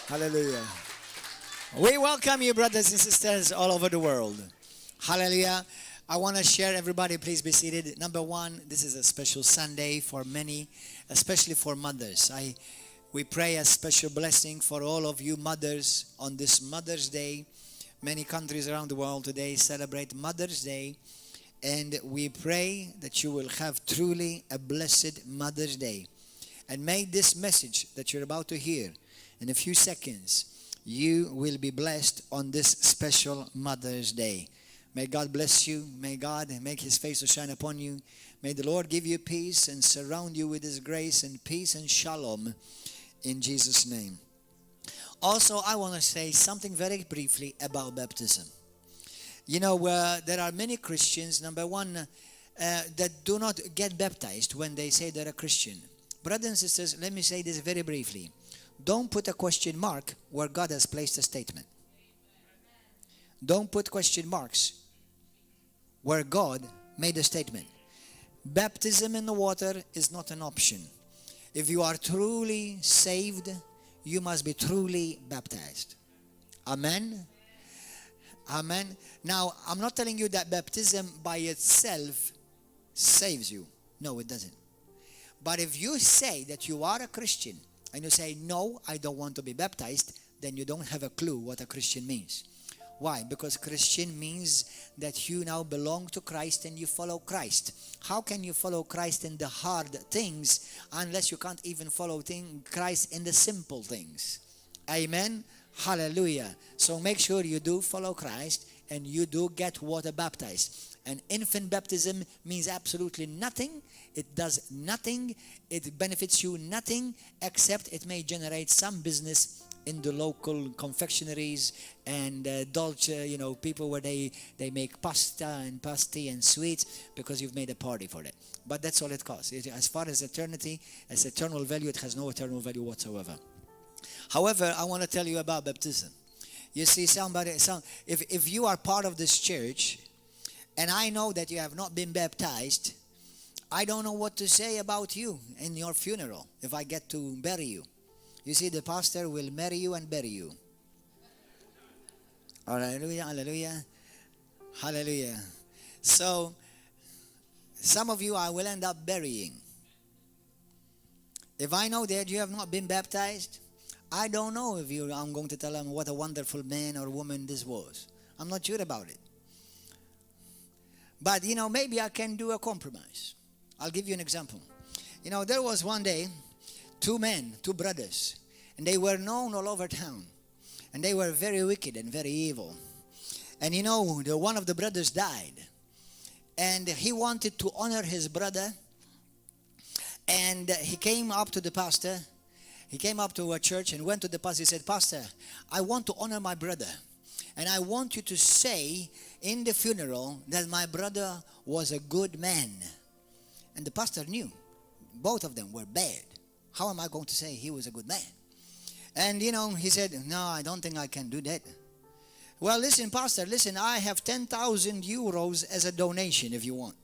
Hallelujah. We welcome you, brothers and sisters, all over the world. Hallelujah. I want to share, everybody, please be seated. Number one, this is a special Sunday for many, especially for mothers. We pray a special blessing for all of you mothers on this Mother's Day. Many countries around the world today celebrate Mother's Day. And we pray that you will have truly a blessed Mother's Day. And may this message that you're about to hear in a few seconds, you will be blessed on this special Mother's Day. May God bless you. May God make His face to shine upon you. May the Lord give you peace and surround you with His grace and peace and shalom in Jesus' name. Also, I want to say something very briefly about baptism. You know, there are many Christians, number one, that do not get baptized when they say they're a Christian. Brothers and sisters, let me say this very briefly. Don't put a question mark where God has placed a statement. Don't put question marks where God made a statement. Baptism in the water is not an option. If you are truly saved, you must be truly baptized. Amen? Amen. Now, I'm not telling you that baptism by itself saves you. No, it doesn't. But if you say that you are a Christian and you say, no, I don't want to be baptized, then you don't have a clue what a Christian means. Why? Because Christian means that you now belong to Christ and you follow Christ. How can you follow Christ in the hard things unless you can't even follow Christ in the simple things? Amen. Hallelujah. So make sure you do follow Christ and you do get water baptized. And infant baptism means absolutely nothing. It does nothing. It benefits you nothing, except it may generate some business in the local confectionaries and dolce, people where they make pasta and pasty and sweets because you've made a party for it. But that's all it costs. As far as eternity, as eternal value, it has no eternal value whatsoever. However, I want to tell you about baptism. You see, if you are part of this church, and I know that you have not been baptized, I don't know what to say about you in your funeral if I get to bury you. You see, the pastor will marry you and bury you. Hallelujah, hallelujah, hallelujah. So, some of you I will end up burying. If I know that you have not been baptized, I don't know if I'm going to tell them what a wonderful man or woman this was. I'm not sure about it. But, maybe I can do a compromise. I'll give you an example. There was one day, two brothers, and they were known all over town. And they were very wicked and very evil. And one of the brothers died. And he wanted to honor his brother. And he came up to the pastor. He came up to a church and went to the pastor. He said, Pastor, I want to honor my brother. And I want you to say in the funeral that my brother was a good man. And the pastor knew both of them were bad. How am I going to say he was a good man? And, he said, no, I don't think I can do that. Well, listen, pastor, I have 10,000 euros as a donation if you want.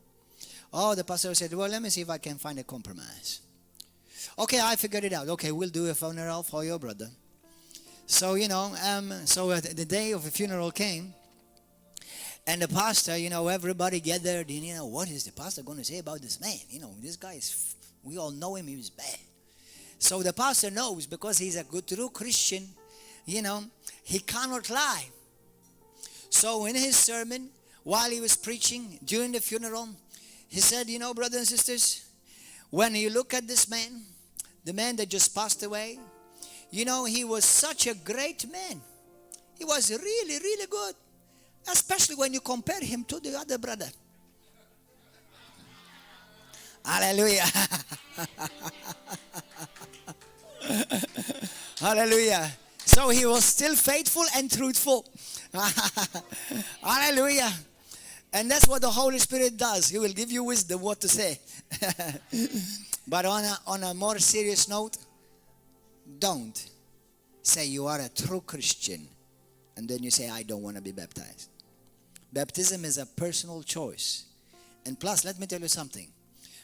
Oh, the pastor said, well, let me see if I can find a compromise. Okay, I figured it out. Okay, we'll do a funeral for your brother. So, the day of the funeral came. And the pastor, everybody gathered. And, what is the pastor going to say about this man? This guy we all know him, he was bad. So the pastor knows, because he's a good, true Christian, he cannot lie. So in his sermon, while he was preaching during the funeral, he said, brothers and sisters, when you look at this man, the man that just passed away, he was such a great man. He was really, really good. Especially when you compare him to the other brother. Hallelujah. Hallelujah. So he was still faithful and truthful. Hallelujah. And that's what the Holy Spirit does. He will give you wisdom what to say. But on a more serious note, don't say you are a true Christian and then you say, I don't want to be baptized. Baptism is a personal choice. And plus, let me tell you something.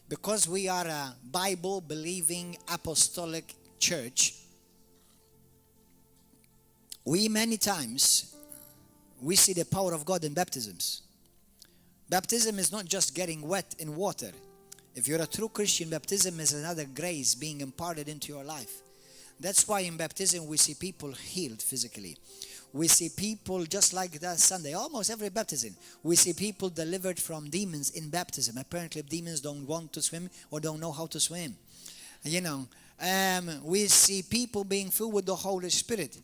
because we are a Bible-believing apostolic church, we many times, we see the power of God in baptisms. Baptism is not just getting wet in water. If you're a true Christian, baptism is another grace being imparted into your life. That's why in baptism we see people healed physically. We see people, just like that Sunday, almost every baptism, we see people delivered from demons in baptism. Apparently demons don't want to swim or don't know how to swim. We see people being filled with the Holy Spirit.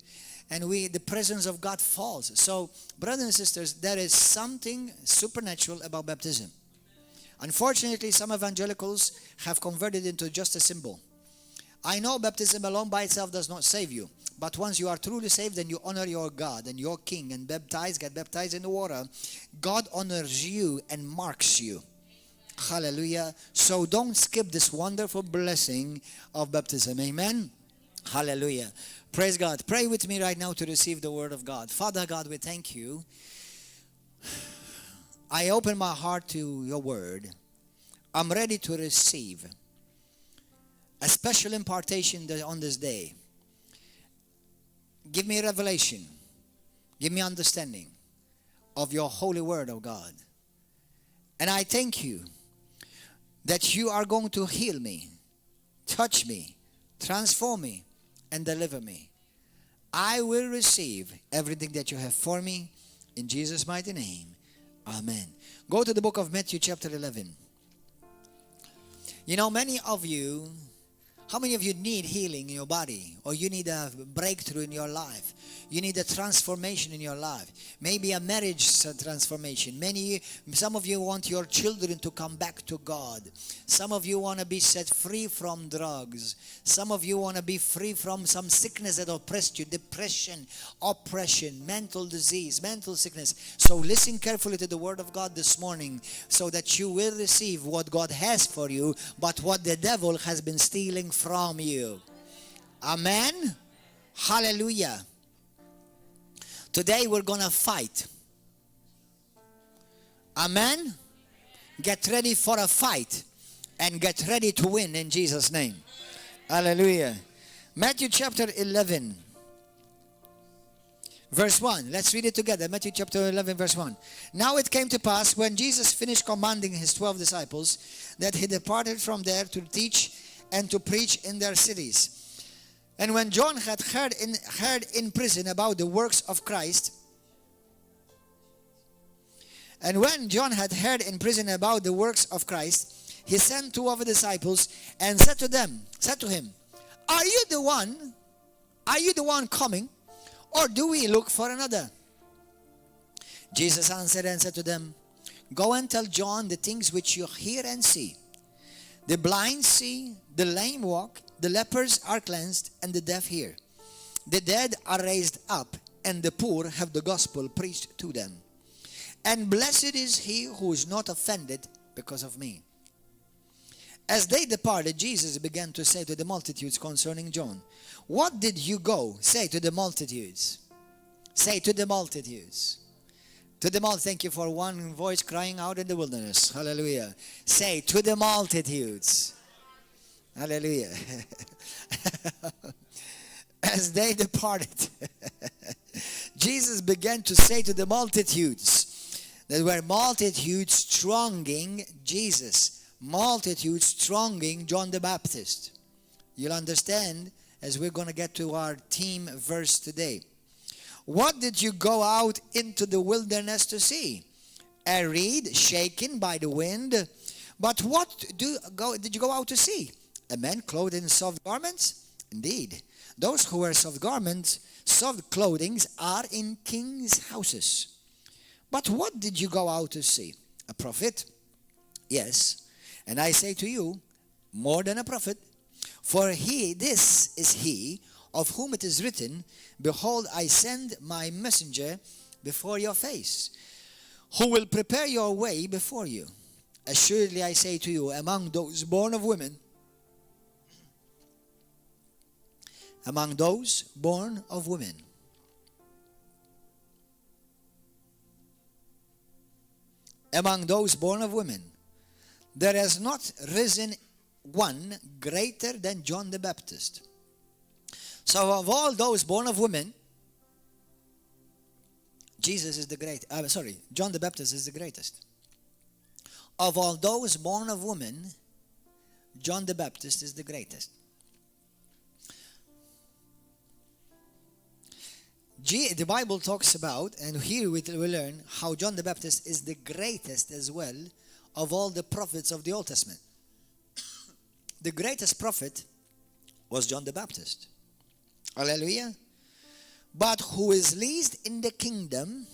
And the presence of God falls. So, brothers and sisters, there is something supernatural about baptism. Unfortunately, some evangelicals have converted it into just a symbol. I know baptism alone by itself does not save you. But once you are truly saved and you honor your God and your King and get baptized in the water, God honors you and marks you. Hallelujah. So don't skip this wonderful blessing of baptism. Amen. Hallelujah. Praise God. Pray with me right now to receive the word of God. Father God, we thank you. I open my heart to your word. I'm ready to receive a special impartation on this day. Give me revelation. Give me understanding of your holy word, oh God. And I thank you that you are going to heal me, touch me, transform me, and deliver me. I will receive everything that you have for me in Jesus' mighty name. Amen. Go to the book of Matthew chapter 11. Many of you, how many of you need healing in your body? Or you need a breakthrough in your life? You need a transformation in your life. Maybe a marriage transformation. Some of you want your children to come back to God. Some of you want to be set free from drugs. Some of you want to be free from some sickness that oppressed you. Depression, oppression, mental disease, mental sickness. So listen carefully to the word of God this morning so that you will receive what God has for you, but what the devil has been stealing from you. Amen. Hallelujah. Today we're going to fight. Amen. Get ready for a fight and get ready to win in Jesus' name. Hallelujah. Matthew chapter 11 verse 1. Let's read it together. Matthew chapter 11 verse 1. Now it came to pass when Jesus finished commanding his 12 disciples that he departed from there to teach and to preach in their cities. And when John had heard in prison about the works of Christ, he sent two of the disciples and said to him, Are you the one coming, or do we look for another? Jesus answered and said to them, Go and tell John the things which you hear and see. The blind see, the lame walk, the lepers are cleansed, and the deaf hear. The dead are raised up, and the poor have the gospel preached to them. And blessed is he who is not offended because of me. As they departed, Jesus began to say to the multitudes concerning John, What did you go say to the multitudes? Say to the multitudes. To the multitudes. Thank you for one voice crying out in the wilderness. Hallelujah. Say to the multitudes. Hallelujah. As they departed, Jesus began to say to the multitudes, there were multitudes thronging Jesus, multitudes thronging John the Baptist. You'll understand as we're going to get to our theme verse today. What did you go out into the wilderness to see? A reed shaken by the wind? But what did you go out to see? A man clothed in soft garments? Indeed, those who wear soft clothing are in kings' houses. But what did you go out to see? A prophet? Yes, and I say to you, more than a prophet. For this is he of whom it is written, Behold, I send my messenger before your face, who will prepare your way before you. Assuredly I say to you, among those born of women, there has not risen one greater than John the Baptist. So of all those born of women, John the Baptist is the greatest. Of all those born of women, John the Baptist is the greatest. The Bible talks about, and here we learn how John the Baptist is the greatest as well of all the prophets of the Old Testament. The greatest prophet was John the Baptist. Hallelujah. But who is least in the kingdom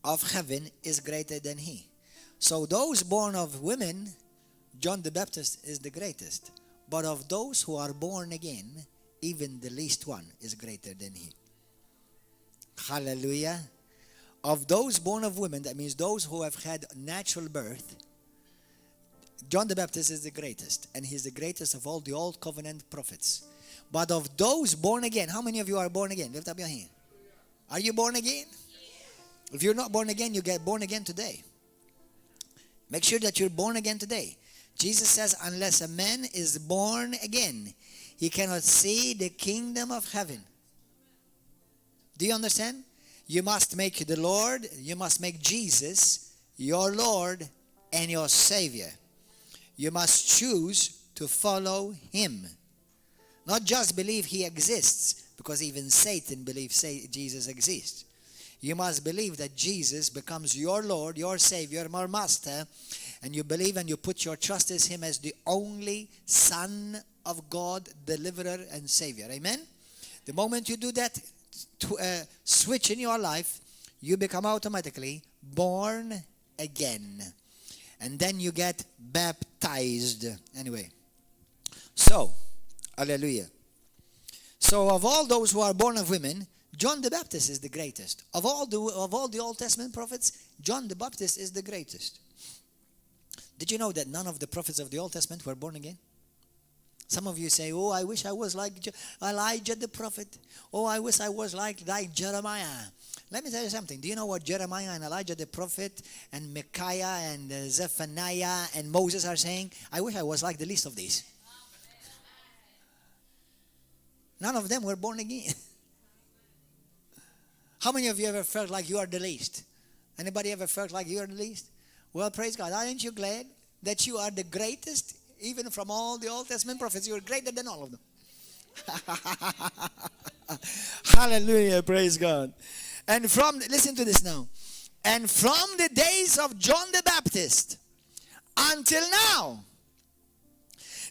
of heaven is greater than he. So those born of women, John the Baptist is the greatest. But of those who are born again, even the least one is greater than he. Hallelujah. Of those born of women, that means those who have had natural birth, John the Baptist is the greatest. And he's the greatest of all the Old Covenant prophets. But of those born again, how many of you are born again? Lift up your hand. Are you born again? If you're not born again, you get born again today. Make sure that you're born again today. Jesus says, unless a man is born again, he cannot see the kingdom of heaven. Do you understand? You must make Jesus your Lord and your Savior. You must choose to follow him. Not just believe he exists, because even Satan believes Jesus exists. You must believe that Jesus becomes your Lord, your Savior, your Master, and you believe and you put your trust in him as the only Son of God, Deliverer and Savior. Amen? The moment you do that switch in your life, you become automatically born again. And then you get baptized. Anyway. So, hallelujah. So of all those who are born of women, John the Baptist is the greatest. Of all the Old Testament prophets, John the Baptist is the greatest. Did you know that none of the prophets of the Old Testament were born again? Some of you say, oh, I wish I was like Elijah the prophet. Oh, I wish I was like Jeremiah. Let me tell you something. Do you know what Jeremiah and Elijah the prophet and Micaiah and Zephaniah and Moses are saying? I wish I was like the least of these. None of them were born again. How many of you ever felt like you are the least? Anybody ever felt like you are the least? Well, praise God. Aren't you glad that you are the greatest? Even from all the Old Testament prophets, you are greater than all of them. Hallelujah, praise God. And listen to this now. And from the days of John the Baptist until now,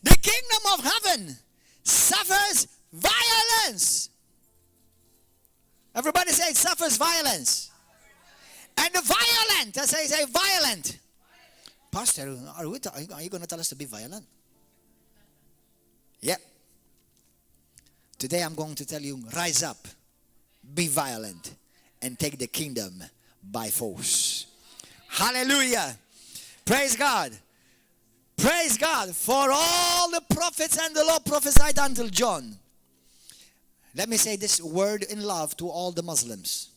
the kingdom of heaven suffers violence. Everybody say it suffers violence. And the violent, I say violent. Pastor, are you going to tell us to be violent? Yep. Today I'm going to tell you, rise up, be violent, and take the kingdom by force. Hallelujah. Praise God. Praise God for all the prophets and the law prophesied until John. Let me say this word in love to all the Muslims.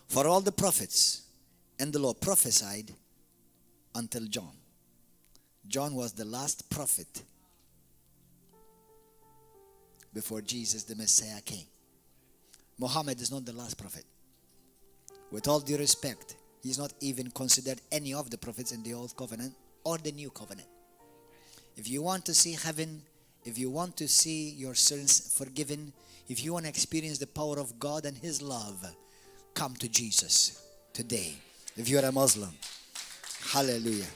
For all the prophets and the law prophesied until John. John was the last prophet before Jesus the Messiah came. Muhammad is not the last prophet. With all due respect, he's not even considered any of the prophets in the Old Covenant or the New Covenant. If you want to see heaven, if you want to see your sins forgiven, if you want to experience the power of God and his love, come to Jesus today. If you're a Muslim, hallelujah.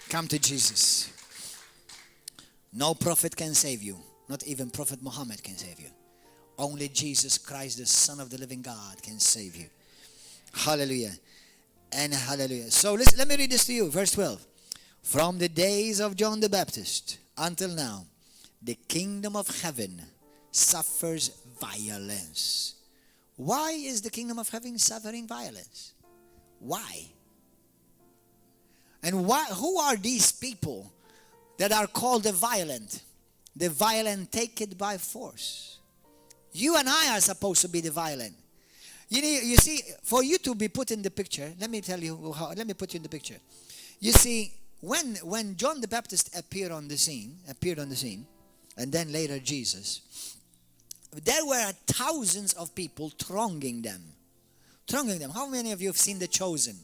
Come to Jesus. No prophet can save you. Not even Prophet Muhammad can save you. Only Jesus Christ, the Son of the living God, can save you. Hallelujah. And hallelujah. So let me read this to you. Verse 12. From the days of John the Baptist until now, the kingdom of heaven suffers violence. Why is the kingdom of heaven suffering violence? Why? And who are these people that are called the violent? The violent take it by force. You and I are supposed to be the violent. You see, for you to be put in the picture, let me tell you how, let me put you in the picture. You see, when John the Baptist appeared on the scene, and then later Jesus, there were thousands of people thronging them. How many of you have seen The Chosen?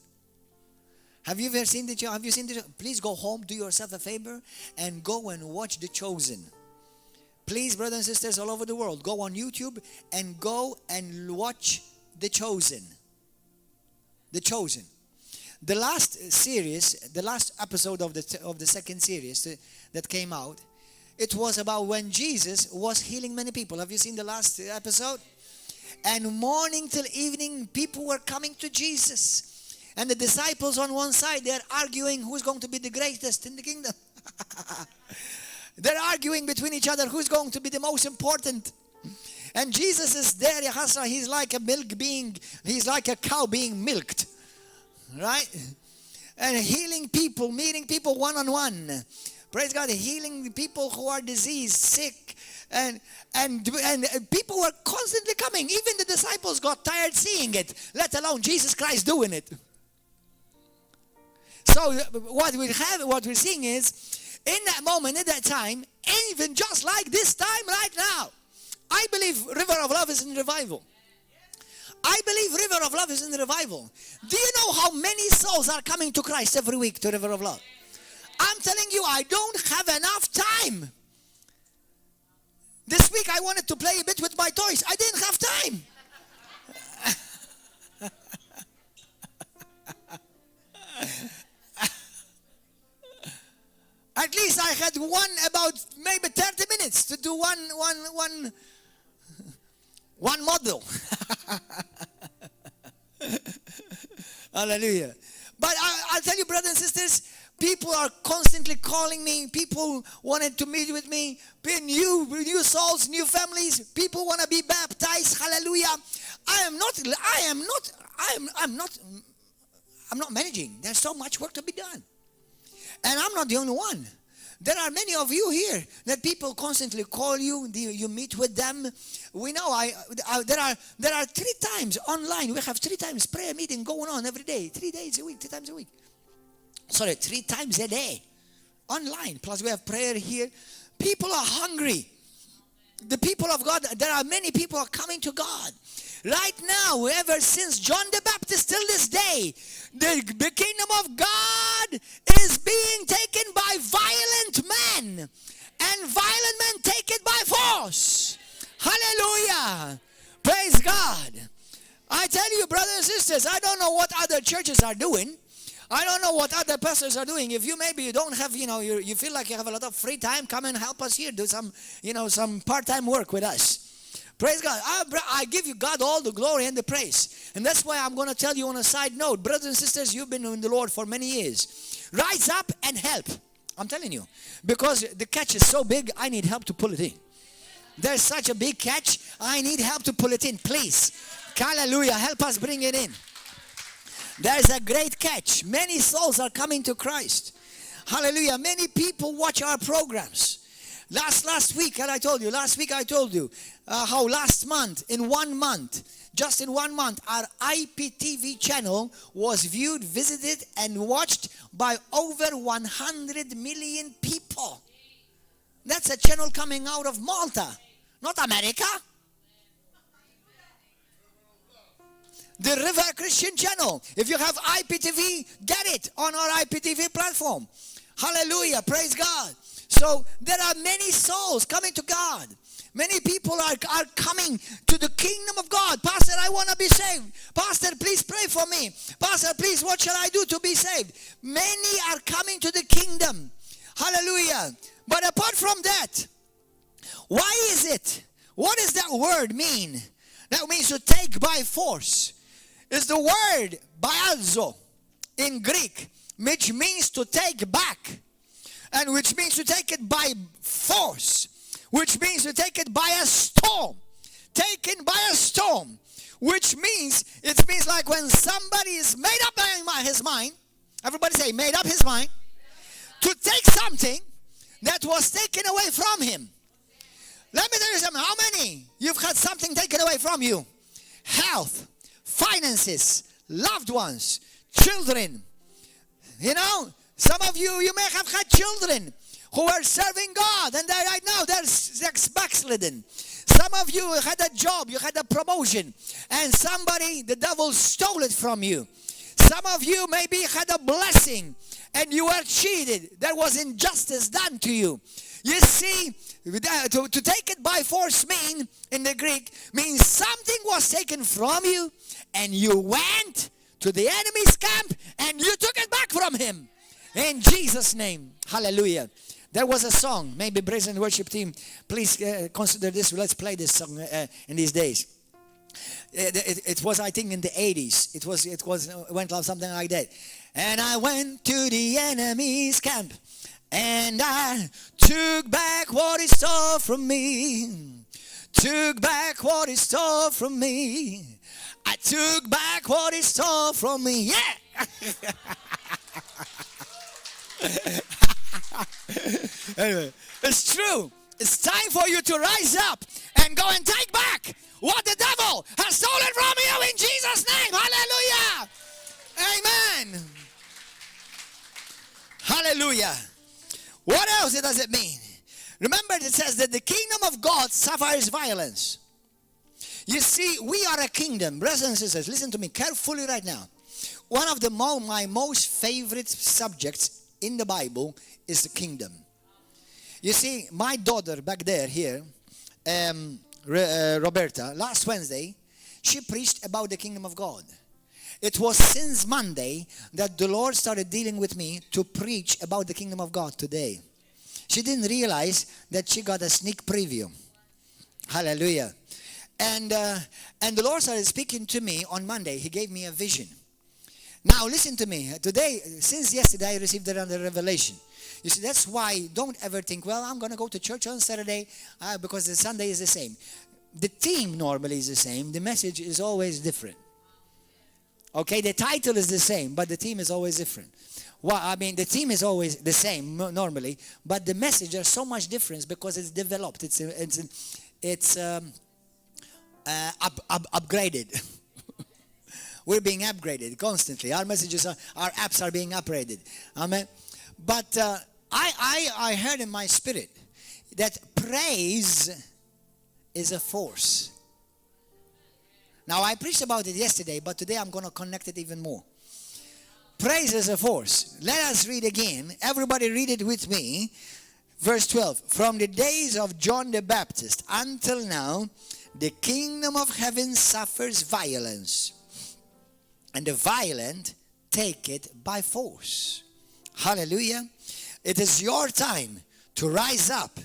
Have you ever seen The Chosen? Have you seen Please go home, do yourself a favor, and go and watch The Chosen. Please, brothers and sisters all over the world, go on YouTube and go and watch The Chosen. The Chosen. The last series, the last episode of the second series that came out, it was about when Jesus was healing many people. Have you seen the last episode? And morning till evening, people were coming to Jesus. And the disciples on one side, they're arguing who's going to be the greatest in the kingdom. They're arguing between each other who's going to be the most important. And Jesus is there, he's like a he's like a cow being milked. Right? And healing people, meeting people one-on-one. Praise God, healing people who are diseased, sick. And people were constantly coming. Even the disciples got tired seeing it, let alone Jesus Christ doing it. So what we're seeing is, in that moment, at that time, even just like this time right now, I believe River of Love is in revival. I believe River of Love is in revival. Do you know how many souls are coming to Christ every week to River of Love? I'm telling you, I don't have enough time. This week I wanted to play a bit with my toys. I didn't have time. At least I had about maybe 30 minutes to do one model. Hallelujah. But I'll tell you, brothers and sisters, people are constantly calling me. People wanted to meet with me. New souls, new families. People want to be baptized. Hallelujah. I'm not managing. There's so much work to be done. And I'm not the only one. There are many of you here that people constantly call you. You meet with them. We know there are 3 times online. We have 3 times prayer meeting going on every day. 3 days a week, 3 times a week. 3 times a day online. Plus we have prayer here. People are hungry. The people of God, there are many people are coming to God. Right now, ever since John the Baptist till this day, the kingdom of God is being taken by violent men. And violent men take it by force. Hallelujah. Praise God. I tell you, brothers and sisters, I don't know what other churches are doing. I don't know what other pastors are doing. If you don't have, you feel like you have a lot of free time, come and help us here. Do some part-time work with us. Praise God. I give you God all the glory and the praise. And that's why I'm going to tell you on a side note, brothers and sisters, you've been in the Lord for many years. Rise up and help. I'm telling you. Because the catch is so big, I need help to pull it in. There's such a big catch, I need help to pull it in. Please. Hallelujah. Help us bring it in. There's a great catch. Many souls are coming to Christ. Hallelujah. Many people watch our programs. Last week I told you how last month, in 1 month, just in 1 month, our IPTV channel was viewed, visited, and watched by over 100 million people. That's a channel coming out of Malta, not America. The River Christian channel. If you have IPTV, get it on our IPTV platform. Hallelujah. Praise God. So there are many souls coming to God. Many people are coming to the kingdom of God. Pastor, I want to be saved. Pastor, please pray for me. Pastor, please, what shall I do to be saved? Many are coming to the kingdom. Hallelujah. But apart from that, why is it? What does that word mean? That means to take by force. It's the word biazo in Greek, which means to take back. And which means to take it by force. Which means to take it by a storm. Taken by a storm. Which means, it means like when somebody is made up his mind. Everybody say, made up his mind. To take something that was taken away from him. Let me tell you something. How many you've had something taken away from you? Health, finances, loved ones, children. You know, some of you may have had children who are serving God, and right now they're backslidden. Some of you had a job, you had a promotion, and the devil stole it from you. Some of you maybe had a blessing, and you were cheated. There was injustice done to you. You see, to take it by force in the Greek, means something was taken from you, and you went to the enemy's camp, and you took it back from him. In Jesus' name. Hallelujah. There was a song, maybe praise and worship team, please consider this. Let's play this song in these days. It was, I think, in the 80s. It went like something like that. And I went to the enemy's camp, and I took back what he stole from me. Took back what he stole from me. I took back what he stole from me. Yeah! Anyway, it's true. It's time for you to rise up and go and take back what the devil has stolen from you in Jesus' name. Hallelujah. Amen. Hallelujah. What else does it mean? Remember, it says that the kingdom of God suffers violence. You see, we are a kingdom. Brothers and sisters, listen to me carefully right now. One of my most favorite subjects in the Bible is the kingdom. You see, my daughter back there here, Roberta, last Wednesday, she preached about the kingdom of God. It was since Monday that the Lord started dealing with me to preach about the kingdom of God today. She didn't realize that she got a sneak preview. Hallelujah. And the Lord started speaking to me on Monday. He gave me a vision. Now listen to me. Today, since yesterday, I received another revelation. You see, that's why don't ever think, well, I'm going to go to church on Saturday because the Sunday is the same. The theme normally is the same. The message is always different. Okay, the title is the same, but the theme is always different. Well, I mean, the theme is always the same normally, but the message is so much different because it's developed. It's upgraded. We're being upgraded constantly. Our messages, our apps are being upgraded. Amen. But I heard in my spirit that praise is a force. Now, I preached about it yesterday, but today I'm going to connect it even more. Praise is a force. Let us read again. Everybody read it with me. Verse 12. From the days of John the Baptist until now, the kingdom of heaven suffers violence, and the violent take it by force. Hallelujah. It is your time to rise up,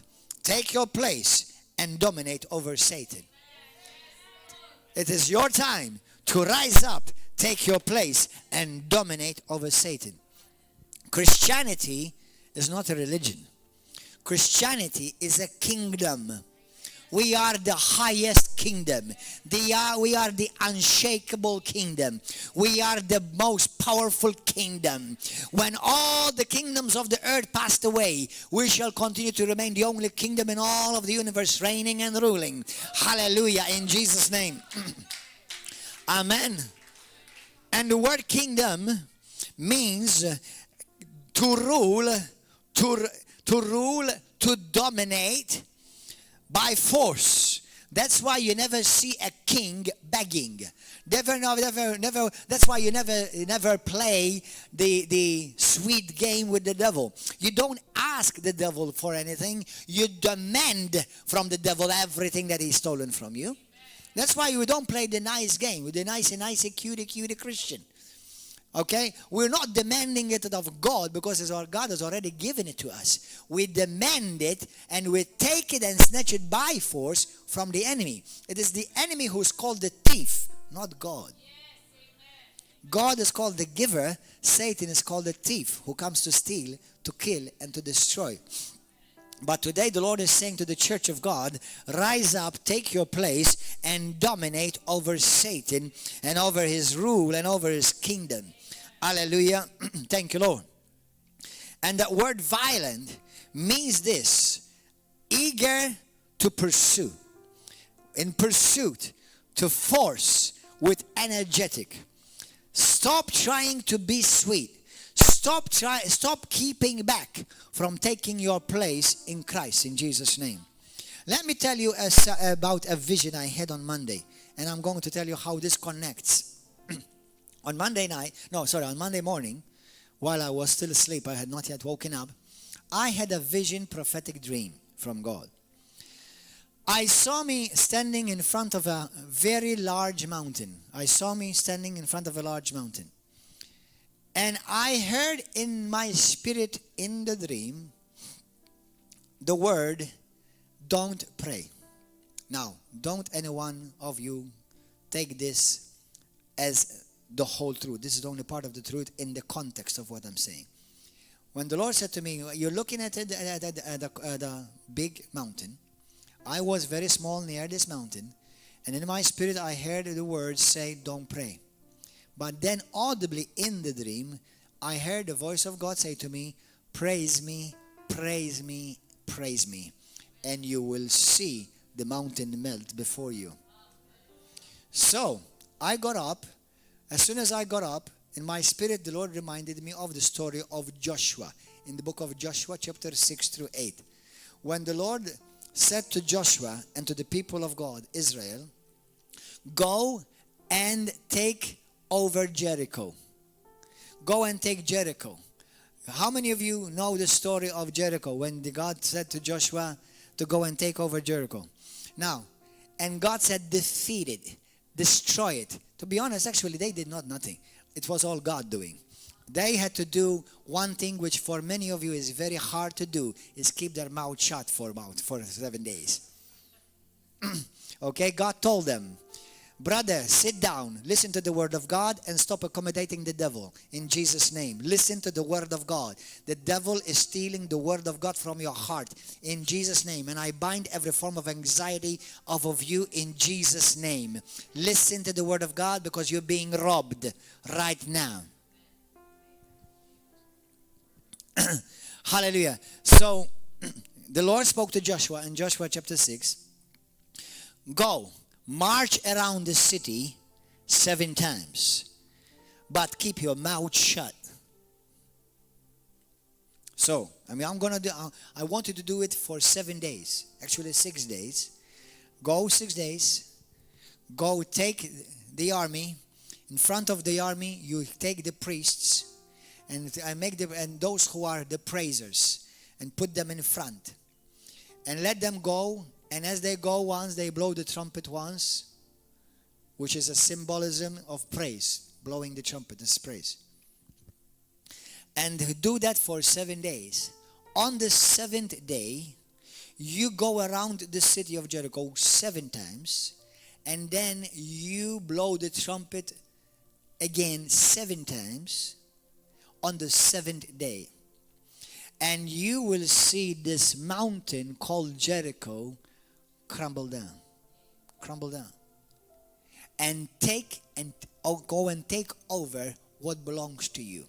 take your place, and dominate over Satan. It is your time to rise up, take your place, and dominate over Satan. Christianity is not a religion. Christianity is a kingdom. We are the highest kingdom. We are the unshakable kingdom. We are the most powerful kingdom. When all the kingdoms of the earth passed away, we shall continue to remain the only kingdom in all of the universe, reigning and ruling. Hallelujah, in Jesus' name. Amen. And the word kingdom means to rule, to dominate, by force. That's why you never see a king begging. Never. That's why you never play the sweet game with the devil. You don't ask the devil for anything. You demand from the devil everything that he's stolen from you. That's why we don't play the nice game with the nice, cutie Christian. Okay? We're not demanding it of God because God has already given it to us. We demand it and we take it and snatch it by force from the enemy. It is the enemy who's called the thief, not God. God is called the giver. Satan is called the thief who comes to steal, to kill, and to destroy. But today the Lord is saying to the church of God, rise up, take your place, and dominate over Satan and over his rule and over his kingdom. Hallelujah. Thank you, Lord. And that word violent means this: eager to pursue. In pursuit, to force, with energetic. Stop trying to be sweet. Stop keeping back from taking your place in Christ, in Jesus' name. Let me tell you about a vision I had on Monday, and I'm going to tell you how this connects. On Monday morning, while I was still asleep, I had not yet woken up, I had a vision, prophetic dream from God. I saw me standing in front of a very large mountain. And I heard in my spirit in the dream the word, don't pray. Now, don't any one of you take this as the whole truth. This is only part of the truth in the context of what I'm saying. When the Lord said to me, you're looking at the big mountain. I was very small near this mountain. And in my spirit, I heard the words say, don't pray. But then audibly in the dream, I heard the voice of God say to me, praise me, praise me, praise me. And you will see the mountain melt before you. So, I got up. As soon as I got up, in my spirit, the Lord reminded me of the story of Joshua. In the book of Joshua, chapter 6 through 8. When the Lord said to Joshua and to the people of God, Israel, go and take over Jericho. Go and take Jericho. How many of you know the story of Jericho when God said to Joshua to go and take over Jericho? Now, and God said, defeat it, destroy it. To be honest, actually, they did nothing. It was all God doing. They had to do one thing which for many of you is very hard to do, is keep their mouth shut for 7 days. Okay, God told them, brother, sit down, listen to the word of God and stop accommodating the devil in Jesus' name. Listen to the word of God. The devil is stealing the word of God from your heart in Jesus' name. And I bind every form of anxiety off of you in Jesus' name. Listen to the word of God because you're being robbed right now. Hallelujah. So the Lord spoke to Joshua in Joshua chapter 6. Go. March around the city 7 times, but keep your mouth shut. So, I want you to do it for 7 days. Actually, 6 days. Go 6 days. Go take the army. In front of the army, you take the priests and those who are the praisers and put them in front. And let them go. And as they go once, they blow the trumpet once, which is a symbolism of praise. Blowing the trumpet is praise. And do that for 7 days. On the 7th day, you go around the city of Jericho 7 times. And then you blow the trumpet again 7 times on the 7th day. And you will see this mountain called Jericho crumble down, and go and take over what belongs to you.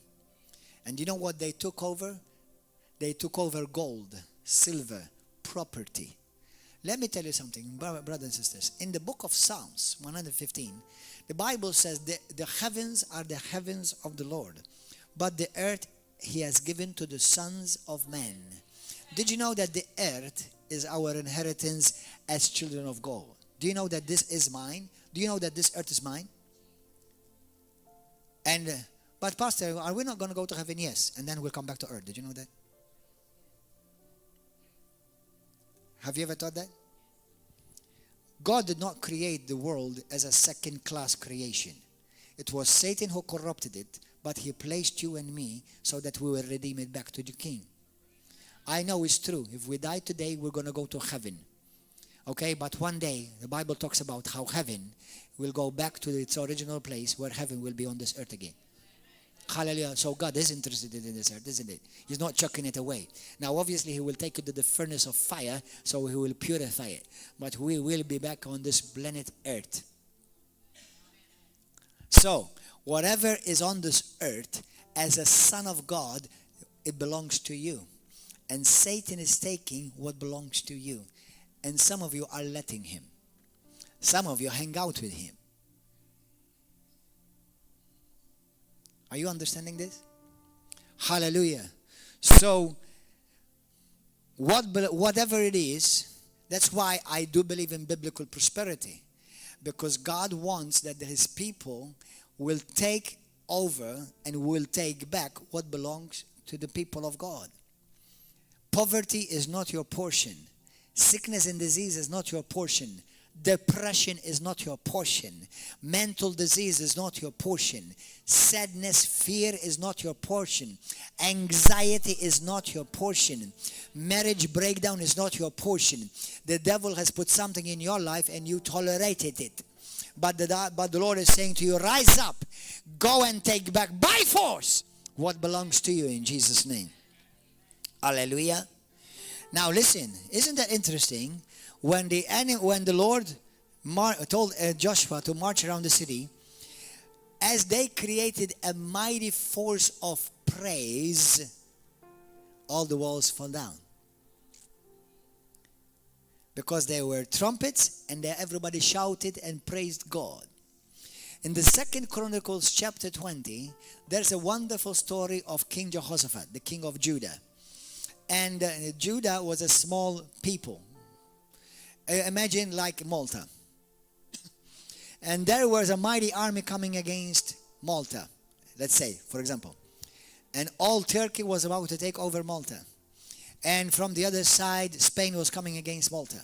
And you know what they took over? They took over gold, silver, property. Let me tell you something, brothers and sisters. In the book of Psalms 115, the Bible says the heavens are the heavens of the Lord, but the earth he has given to the sons of men. Did you know that the earth is our inheritance as children of God? Do you know that this is mine? Do you know that this earth is mine? But pastor, are we not going to go to heaven? Yes. And then we'll come back to earth. Did you know that? Have you ever thought that? God did not create the world as a second-class creation. It was Satan who corrupted it, but he placed you and me so that we will redeem it back to the King. I know it's true. If we die today, we're going to go to heaven. Okay, but one day, the Bible talks about how heaven will go back to its original place where heaven will be on this earth again. Hallelujah. So God is interested in this earth, isn't it? He's not chucking it away. Now, obviously, he will take it to the furnace of fire, so he will purify it. But we will be back on this planet earth. So, whatever is on this earth, as a son of God, it belongs to you. And Satan is taking what belongs to you. And some of you are letting him. Some of you hang out with him. Are you understanding this? Hallelujah. So, whatever it is, that's why I do believe in biblical prosperity. Because God wants that his people will take over and will take back what belongs to the people of God. Poverty is not your portion. Sickness and disease is not your portion. Depression is not your portion. Mental disease is not your portion. Sadness, fear is not your portion. Anxiety is not your portion. Marriage breakdown is not your portion. The devil has put something in your life and you tolerated it. But the Lord is saying to you, rise up, go and take back by force what belongs to you in Jesus' name. Hallelujah. Now listen, isn't that interesting? When the Lord told Joshua to march around the city, as they created a mighty force of praise, all the walls fell down. Because there were trumpets and everybody shouted and praised God. In the 2 Chronicles chapter 20, there's a wonderful story of King Jehoshaphat, the king of Judah. And Judah was a small people. Imagine like Malta. And there was a mighty army coming against Malta, let's say, for example. And all Turkey was about to take over Malta. And from the other side, Spain was coming against Malta.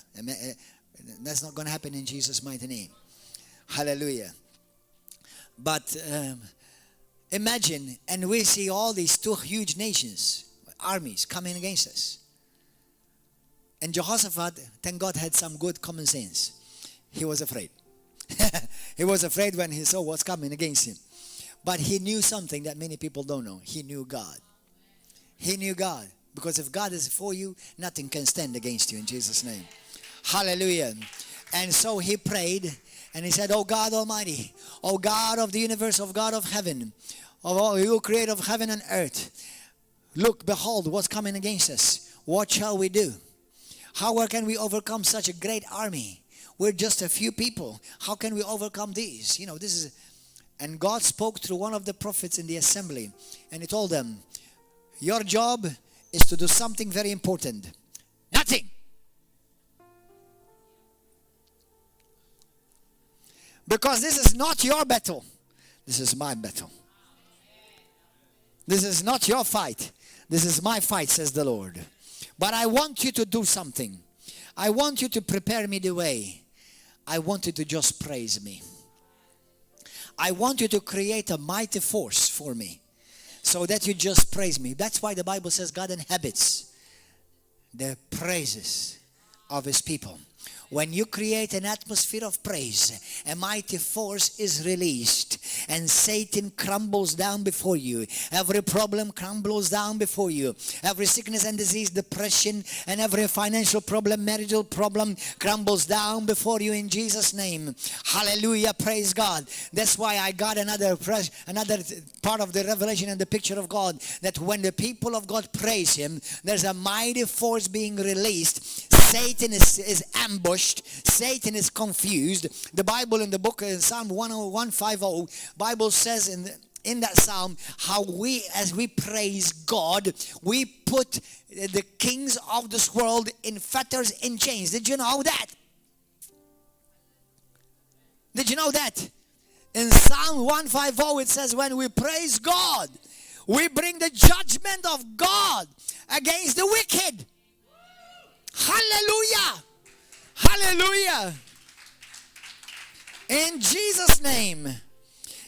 That's not going to happen in Jesus' mighty name. Hallelujah. But imagine, and we see all these two huge nations, armies coming against us. And Jehoshaphat, thank God, had some good common sense. He was afraid. He was afraid when he saw what's coming against him. But he knew something that many people don't know. He knew God. He knew God. Because if God is for you, nothing can stand against you in Jesus' name. Hallelujah. And so he prayed and he said, oh God Almighty, oh God of the universe, oh God of heaven, oh you creator of heaven and earth, look, behold, what's coming against us. What shall we do? How can we overcome such a great army? We're just a few people. How can we overcome these? You know, this is... And God spoke through one of the prophets in the assembly. And he told them, your job is to do something very important. Nothing. Because this is not your battle. This is my battle. This is not your fight. This is my fight, says the Lord. But I want you to do something. I want you to prepare me the way. I want you to just praise me. I want you to create a mighty force for me so that you just praise me. That's why the Bible says God inhabits the praises of his people. When you create an atmosphere of praise, a mighty force is released and Satan crumbles down before you. Every problem crumbles down before you. Every sickness and disease, depression, and every financial problem, marital problem crumbles down before you in Jesus' name. Hallelujah, praise God. That's why I got another part of the revelation and the picture of God, that when the people of God praise him, there's a mighty force being released. Satan is ambushed. Satan is confused. The Bible in the book in Psalm 150, Bible says in that psalm how as we praise God, we put the kings of this world in fetters and chains. Did you know that? Did you know that? In Psalm 150 it says when we praise God, we bring the judgment of God against the wicked. Hallelujah. Hallelujah. In Jesus' name.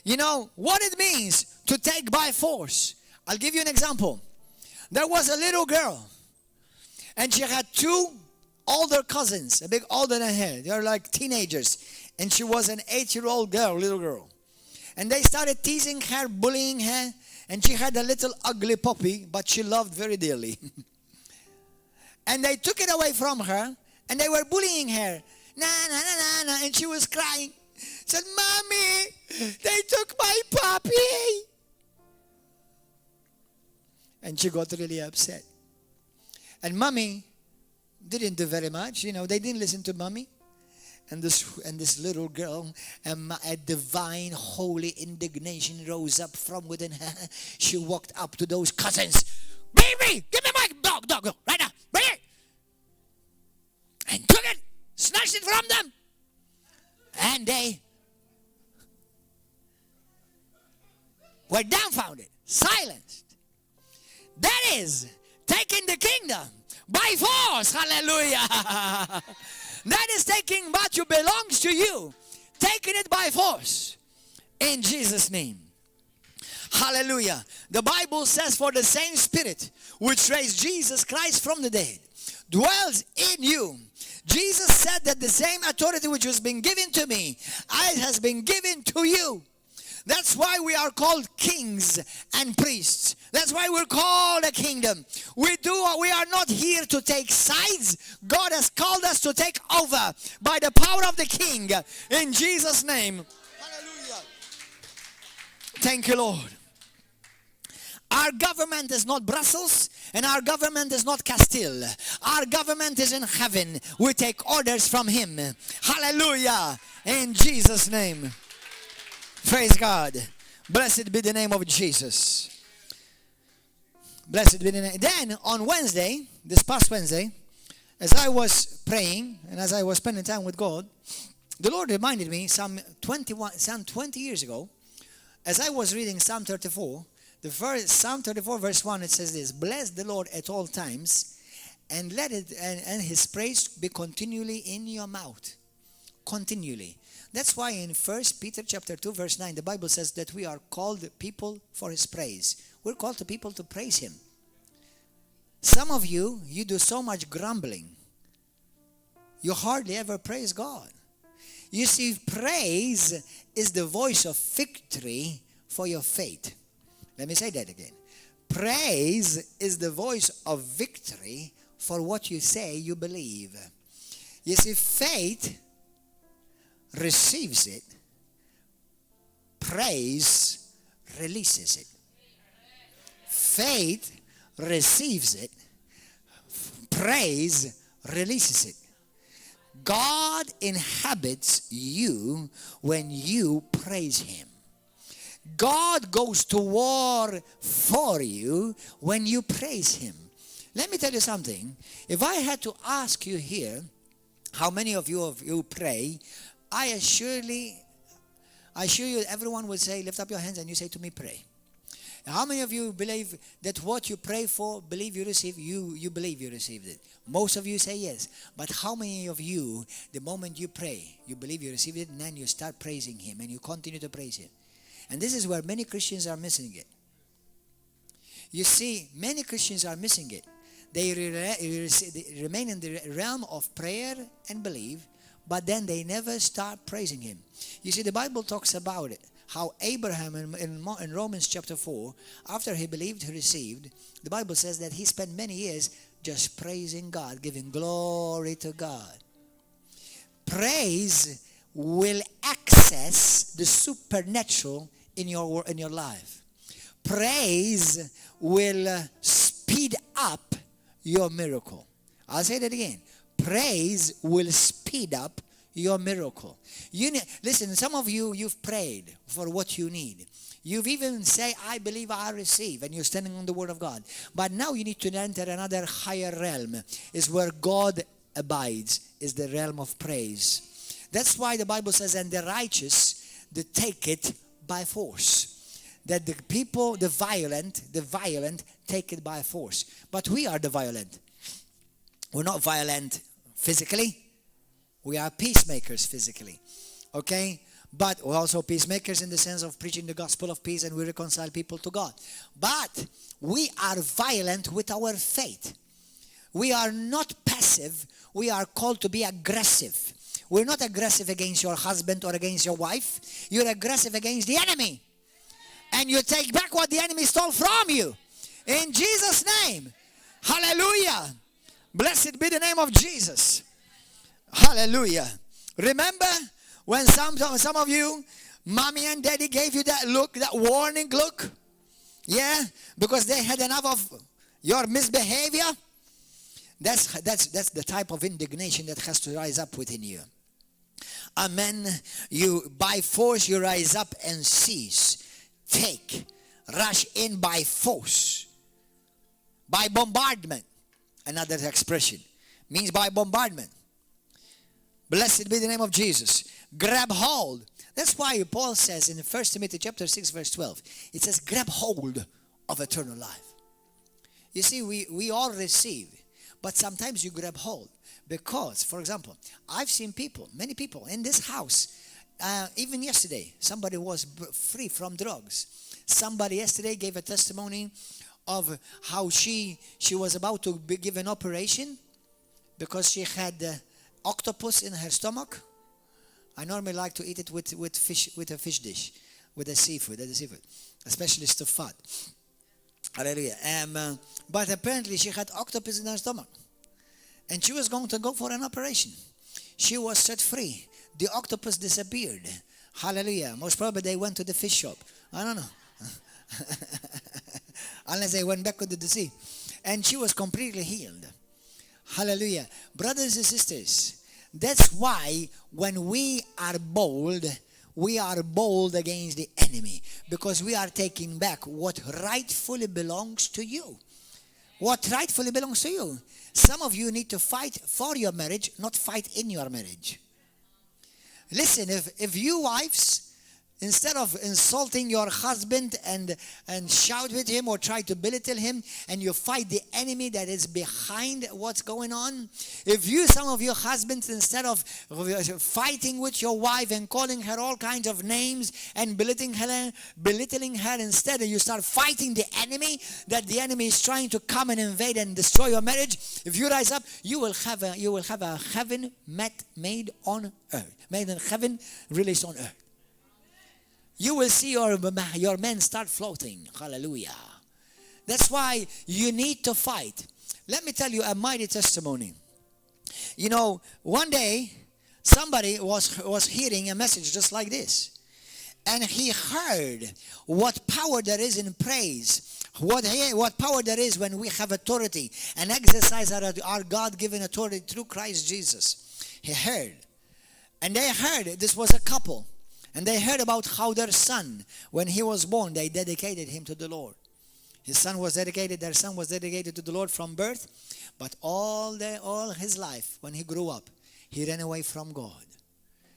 You know what it means to take by force. I'll give you an example. There was a little girl and she had two older cousins, a bit older than her. They were like teenagers. And she was an 8-year-old girl, little girl. And they started teasing her, bullying her. And she had a little ugly puppy, but she loved very dearly. And they took it away from her, and they were bullying her. Na, na, na, na, na. And she was crying. Said, Mommy, they took my puppy. And she got really upset. And Mommy didn't do very much. You know, they didn't listen to Mommy. And this little girl, a divine holy indignation rose up from within her. She walked up to those cousins. Baby, give me my dog, right now, bring it. And took it, snatched it from them. And they were dumbfounded, silenced. That is taking the kingdom by force. Hallelujah. That is taking what belongs to you, taking it by force. In Jesus' name. Hallelujah. The Bible says, for the same Spirit which raised Jesus Christ from the dead dwells in you. Jesus said that the same authority which has been given to me, it has been given to you. That's why we are called kings and priests. That's why we're called a kingdom. We are not here to take sides. God has called us to take over by the power of the King. In Jesus' name. Hallelujah. Thank you, Lord. Our government is not Brussels, and our government is not Castile. Our government is in heaven. We take orders from Him. Hallelujah. In Jesus' name. Praise God. Blessed be the name of Jesus. Blessed be the name. Then on Wednesday, this past Wednesday, as I was praying and as I was spending time with God, the Lord reminded me some 20 years ago, as I was reading Psalm 34, Psalm 34 verse 1, it says this: bless the Lord at all times, and let it and His praise be continually in your mouth. Continually. That's why in 1 Peter chapter 2 verse 9, the Bible says that we are called people for His praise. We're called to people to praise Him. Some of you do so much grumbling. You hardly ever praise God. You see, praise is the voice of victory for your faith. Let me say that again. Praise is the voice of victory for what you say you believe. You see, faith receives it. Praise releases it. Faith receives it. Praise releases it. God inhabits you when you praise Him. God goes to war for you when you praise Him. Let me tell you something. If I had to ask you here, how many of you pray, I assure you everyone would say, lift up your hands and you say to me, pray. How many of you believe that what you pray for, believe you receive, you believe you received it? Most of you say yes. But how many of you, the moment you pray, you believe you received it, and then you start praising Him and you continue to praise Him? And this is where many Christians are missing it. You see, many Christians are missing it. They remain in the realm of prayer and belief, but then they never start praising Him. You see, the Bible talks about it. How Abraham in Romans chapter 4, after he believed, he received, the Bible says that he spent many years just praising God, giving glory to God. Praise will access the supernatural in your life. Praise will speed up your miracle. I'll say that again. Praise will speed up your miracle. Listen, some of you've prayed for what you need. You've even say, I believe I receive, and you're standing on the word of God. But now you need to enter another higher realm, is where God abides, is the realm of praise. That's why the Bible says, and the righteous, they take it by force. That the people, the violent take it by force. But we are the violent. We're not violent physically. We are peacemakers physically. Okay? But we're also peacemakers in the sense of preaching the gospel of peace, and we reconcile people to God. But we are violent with our faith. We are not passive. We are called to be aggressive. We're not aggressive against your husband or against your wife. You're aggressive against the enemy. And you take back what the enemy stole from you. In Jesus' name. Hallelujah. Blessed be the name of Jesus. Hallelujah. Remember when some of you, mommy and daddy gave you that look, that warning look? Yeah? Because they had enough of your misbehavior? That's the type of indignation that has to rise up within you. Amen. You by force you rise up and seize, take, rush in by force, by bombardment. Another expression means by bombardment. Blessed be the name of Jesus. Grab hold. That's why Paul says in 1 Timothy chapter 6 verse 12, it says grab hold of eternal life. You see, we all receive, but sometimes you grab hold. Because, for example, I've seen people, many people in this house, even yesterday, somebody was free from drugs. Somebody yesterday gave a testimony of how she was about to give an operation because she had octopus in her stomach. I normally like to eat it with fish, with a fish dish, with a seafood, especially stuffed fat. Hallelujah. But apparently she had octopus in her stomach. And she was going to go for an operation. She was set free. The octopus disappeared. Hallelujah. Most probably they went to the fish shop. I don't know. Unless they went back to the sea. And she was completely healed. Hallelujah. Brothers and sisters, that's why when we are bold against the enemy. Because we are taking back what rightfully belongs to you. What rightfully belongs to you. Some of you need to fight for your marriage, not fight in your marriage. Listen, if you wives, instead of insulting your husband and shout with him or try to belittle him, and you fight the enemy that is behind what's going on, if you, some of your husbands, instead of fighting with your wife and calling her all kinds of names and belittling her, instead you start fighting the enemy, that the enemy is trying to come and invade and destroy your marriage, if you rise up, you will have a heaven made on earth, made in heaven, released on earth. You will see your men start floating. Hallelujah. That's why you need to fight. Let me tell you a mighty testimony. You know, one day, somebody was hearing a message just like this. And he heard what power there is in praise. What power there is when we have authority and exercise our God-given authority through Christ Jesus. He heard. And they heard, this was a couple. And they heard about how their son, when he was born, they dedicated him to the Lord. Their son was dedicated to the Lord from birth. But all his life, when he grew up, he ran away from God.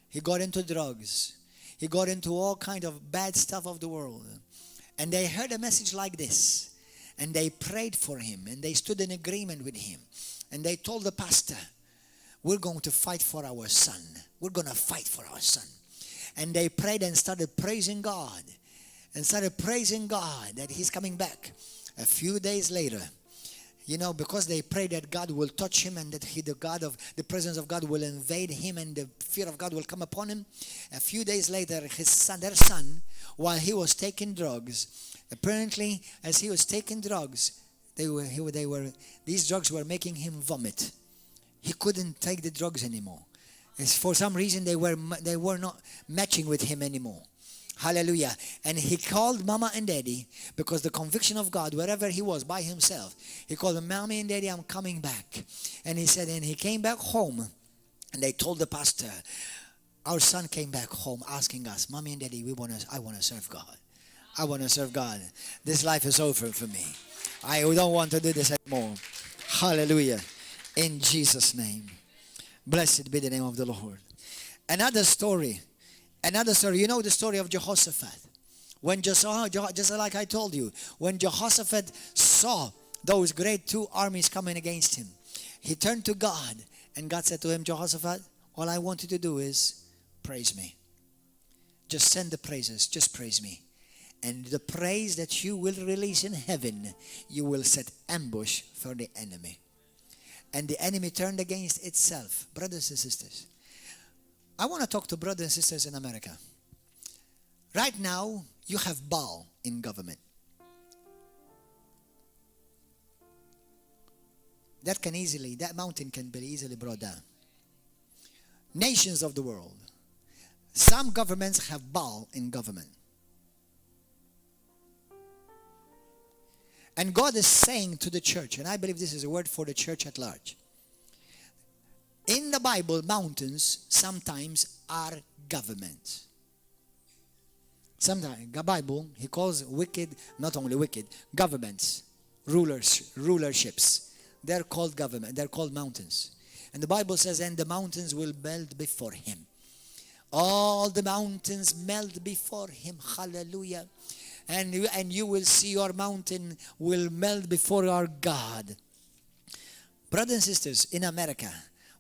He got into drugs. He got into all kind of bad stuff of the world. And they heard a message like this. And they prayed for him. And they stood in agreement with him. And they told the pastor, we're going to fight for our son. We're going to fight for our son. And they prayed and started praising God. And started praising God that he's coming back. A few days later, you know, because they prayed that God will touch him and that the presence of God will invade him and the fear of God will come upon him. A few days later, their son, while he was taking drugs, apparently as he was taking drugs, these drugs were making him vomit. He couldn't take the drugs anymore. For some reason, they were not matching with him anymore. Hallelujah. And he called mama and daddy because the conviction of God, wherever he was by himself, he called them, mommy and daddy, I'm coming back. And he said, and he came back home. And they told the pastor, our son came back home asking us, mommy and daddy, I want to serve God. I want to serve God. This life is over for me. I don't want to do this anymore. Hallelujah. In Jesus' name. Blessed be the name of the Lord. Another story. You know the story of Jehoshaphat. When just like I told you, when Jehoshaphat saw those great two armies coming against him, he turned to God, and God said to him, Jehoshaphat, all I want you to do is praise me. Just send the praises. Just praise me. And the praise that you will release in heaven, you will set ambush for the enemy. And the enemy turned against itself. Brothers and sisters, I want to talk to brothers and sisters in America. Right now, you have Baal in government. That mountain can be easily brought down. Nations of the world. Some governments have Baal in government. And God is saying to the church, and I believe this is a word for the church at large, In the Bible, mountains sometimes are governments. Sometimes the Bible, he calls wicked, not only wicked, governments, rulerships. They're called government. They're called mountains. And the Bible says, and the mountains will melt before him. All the mountains melt before him. Hallelujah. And you will see your mountain will melt before our God. Brothers and sisters in America,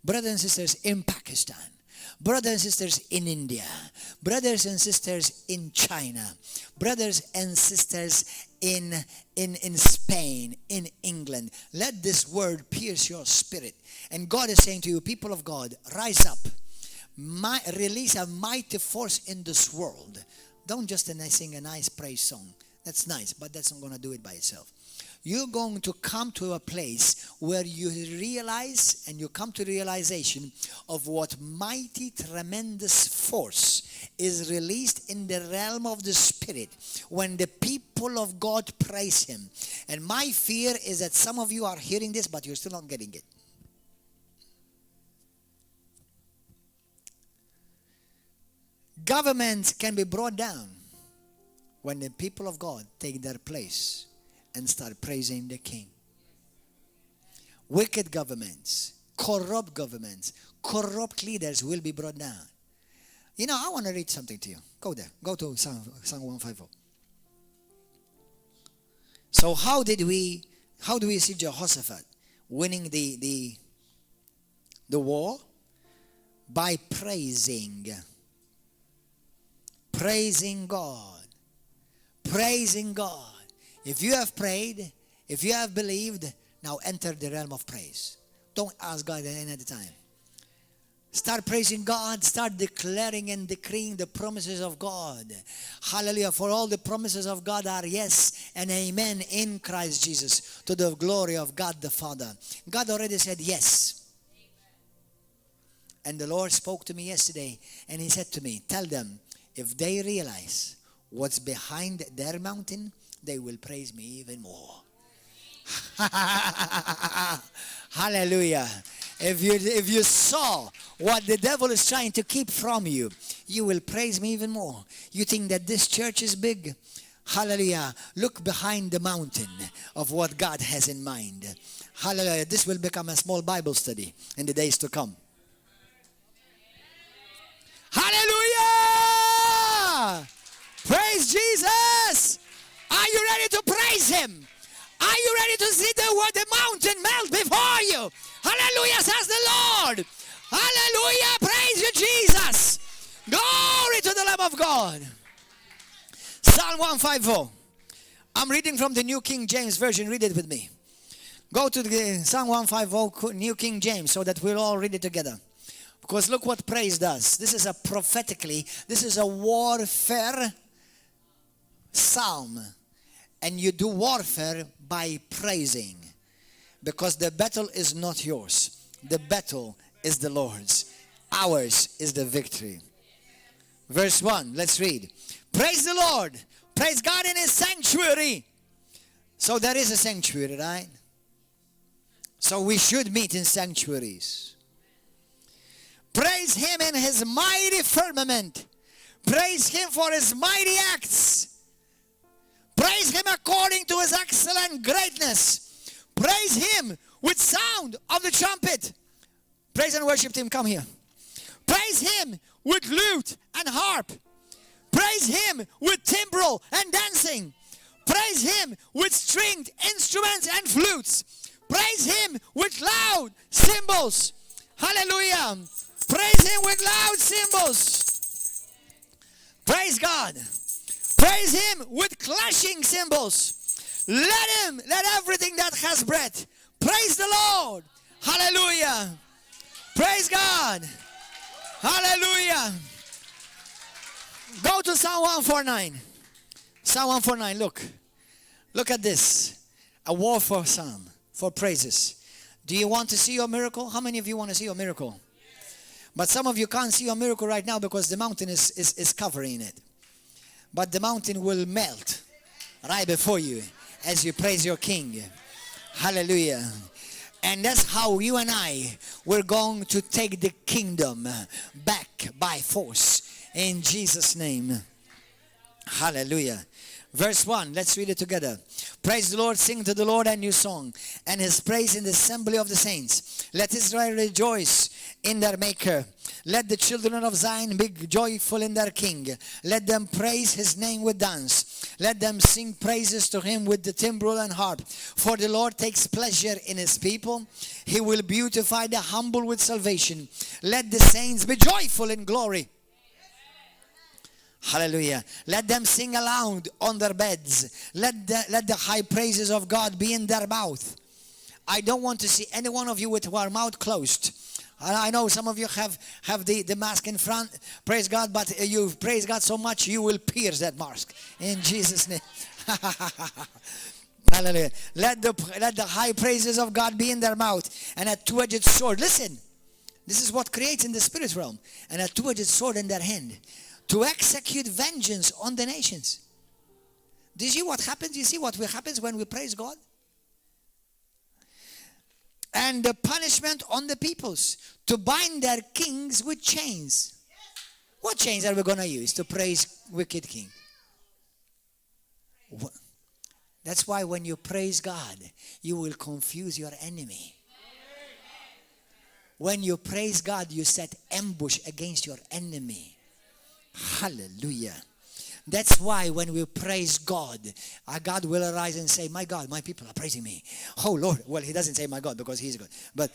brothers and sisters in Pakistan, brothers and sisters in India, brothers and sisters in China, brothers and sisters in Spain, in England. Let this word pierce your spirit. And God is saying to you, people of God, rise up. Release a mighty force in this world. Don't just sing a nice praise song. That's nice, but that's not going to do it by itself. You're going to come to a place where you realize and you come to realization of what mighty, tremendous force is released in the realm of the Spirit when the people of God praise Him. And my fear is that some of you are hearing this, but you're still not getting it. Governments can be brought down when the people of God take their place and start praising the King. Wicked governments, corrupt leaders will be brought down. You know, I want to read something to you. Go there. Go to Psalm 150. So how do we see Jehoshaphat winning the war? By praising God. Praising God. If you have prayed, if you have believed, now enter the realm of praise. Don't ask God at any time. Start praising God. Start declaring and decreeing the promises of God. Hallelujah. For all the promises of God are yes and amen in Christ Jesus, to the glory of God the Father. God already said yes. And the Lord spoke to me yesterday and He said to me, tell them, if they realize what's behind their mountain, they will praise me even more. Hallelujah. If you saw what the devil is trying to keep from you, you will praise me even more. You think that this church is big? Hallelujah. Look behind the mountain of what God has in mind. Hallelujah. This will become a small Bible study in the days to come. Hallelujah. Praise Jesus. Are you ready to praise Him? Are you ready to see the mountain melt before you? Hallelujah, says the Lord. Hallelujah, praise you, Jesus. Glory to the Lamb of God. Psalm 150. I'm reading from the New King James Version. Read it with me. Go to the Psalm 150, New King James, so that we'll all read it together. Because look what praise does. This is a warfare psalm. And you do warfare by praising. Because the battle is not yours. The battle is the Lord's. Ours is the victory. Verse 1, let's read. Praise the Lord. Praise God in His sanctuary. So there is a sanctuary, right? So we should meet in sanctuaries. Praise Him in His mighty firmament. Praise Him for His mighty acts. Praise Him according to His excellent greatness. Praise Him with sound of the trumpet. Praise and worship Him. Come here. Praise Him with lute and harp. Praise Him with timbrel and dancing. Praise Him with stringed instruments and flutes. Praise Him with loud cymbals. Hallelujah. Praise Him with loud cymbals. Praise God. Praise Him with clashing cymbals. Let everything that has breath praise the Lord. Hallelujah. Praise God. Hallelujah. Go to Psalm 149. Psalm 149, look at this. A warfare psalm for praises. Do you want to see your miracle? How many of you want to see your miracle? But some of you can't see your miracle right now because the mountain is covering it. But the mountain will melt right before you as you praise your King. Hallelujah. And that's how you and I, we're going to take the kingdom back by force. In Jesus' name. Hallelujah. Verse 1, let's read it together. Praise the Lord, sing to the Lord a new song, and his praise in the assembly of the saints. Let Israel rejoice in their maker. Let the children of Zion be joyful in their king. Let them praise his name with dance. Let them sing praises to him with the timbrel and harp. For the Lord takes pleasure in his people. He will beautify the humble with salvation. Let the saints be joyful in glory. Hallelujah. Let them sing aloud on their beds. Let the high praises of God be in their mouth. I don't want to see any one of you with our mouth closed. I know some of you have the mask in front. Praise God, but you praise God so much you will pierce that mask. In Jesus' name. Hallelujah. Let the high praises of God be in their mouth. And a two-edged sword. Listen. This is what creates in the spirit realm. And a two-edged sword in their hand, to execute vengeance on the nations. Do you see what happens? Do you see what happens when we praise God? And the punishment on the peoples, to bind their kings with chains. What chains are we going to use to praise wicked king? That's why when you praise God, you will confuse your enemy. When you praise God, you set ambush against your enemy. Hallelujah. That's why when we praise God, our God will arise and say, my God, my people are praising me. Oh Lord. Well, he doesn't say my God because he's good. But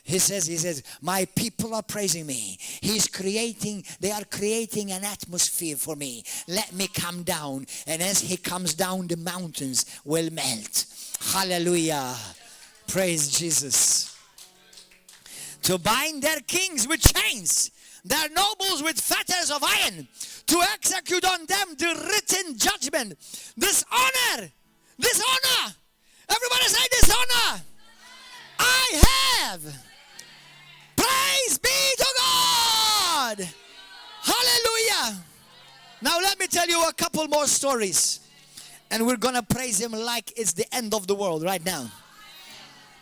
he says, my people are praising me. They are creating an atmosphere for me. Let me come down. And as he comes down, the mountains will melt. Hallelujah. Praise Jesus. To bind their kings with chains, their nobles with fetters of iron, to execute on them the written judgment. Dishonor. Everybody say dishonor. I have. Praise be to God. Hallelujah. Now let me tell you a couple more stories. And we're going to praise him like it's the end of the world right now.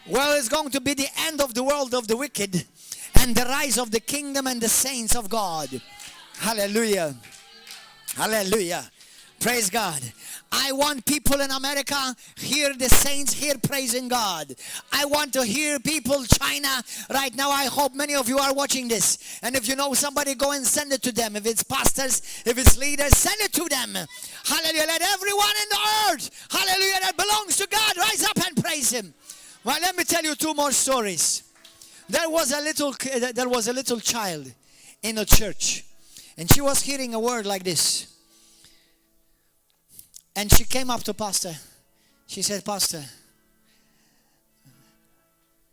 Well, it's going to be the end of the world of the wicked and the rise of the kingdom and the saints of God. Hallelujah. Hallelujah. Praise God. I want people in America hear the saints here praising God. I want to hear people China right now. I hope many of you are watching this. And if you know somebody, go and send it to them. If it's pastors, if it's leaders, send it to them. Hallelujah. Let everyone in the earth, hallelujah, that belongs to God, rise up and praise him. Well, let me tell you two more stories. There was a little child in a church, and she was hearing a word like this. And she came up to Pastor. She said, Pastor,